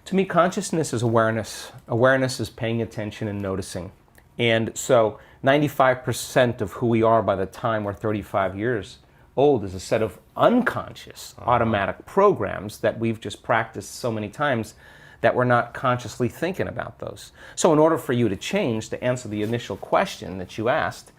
To me, consciousness is awareness. Awareness is paying attention and noticing. And so 95% of who we are by the time we're 35 years old is a set of unconscious automatic programs that we've just practiced so many times that we're not consciously thinking about those. So in order for you to change, to answer the initial question that you asked,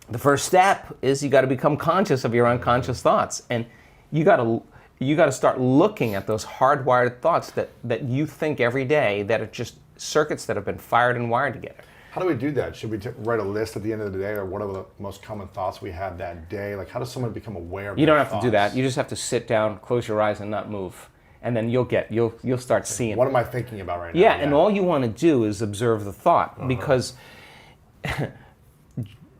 the first step is you got to become conscious of your unconscious thoughts. And you got to start looking at those hardwired thoughts that you think every day that are just circuits that have been fired and wired together. How do we do that? Should we write a list at the end of the day, or what are the most common thoughts we had that day? Like, how does someone become aware of You don't have thoughts? to do that. You just have to sit down, close your eyes, and not move. And then you'll start seeing. What am I thinking about right now? Yeah, and all you want to do is observe the thought, because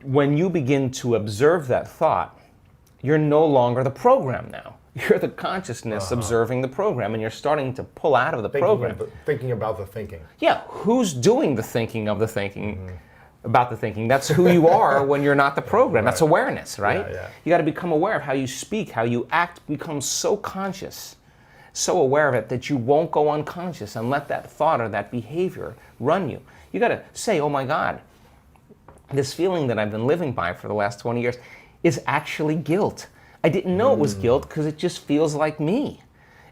when you begin to observe that thought, you're no longer the program now. You're the consciousness observing the program, and you're starting to pull out of the program. Thinking about the thinking. Yeah, who's doing the thinking of the thinking about the thinking? That's who you are when you're not the program. Right. That's awareness, right? Yeah, yeah. You got to become aware of how you speak, how you act, become so conscious, so aware of it that you won't go unconscious and let that thought or that behavior run you. You got to say, oh my God, this feeling that I've been living by for the last 20 years is actually guilt. I didn't know it was guilt because it just feels like me.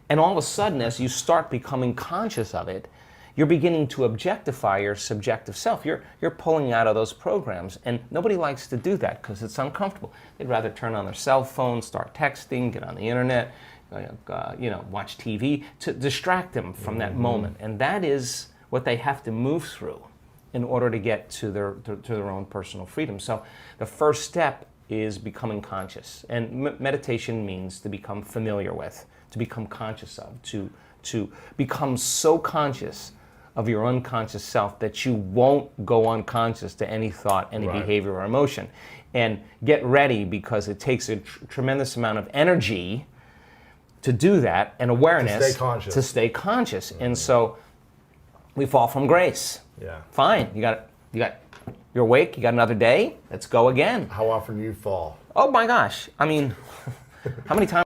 And all of a sudden, as you start becoming conscious of it, you're beginning to objectify your subjective self. You're pulling out of those programs, and nobody likes to do that because it's uncomfortable. They'd rather turn on their cell phone, start texting, get on the internet, watch TV to distract them from that moment. And that is what they have to move through in order to get to their own personal freedom. So the first step is becoming conscious. And meditation means to become familiar with, to become conscious of, to become so conscious of your unconscious self that you won't go unconscious to any thought, any behavior or emotion. And get ready, because it takes a tremendous amount of energy to do that, and awareness to stay conscious. And so we fall from grace. Yeah. Fine, you're awake, you got another day, let's go again. How often do you fall? Oh my gosh, I mean, how many times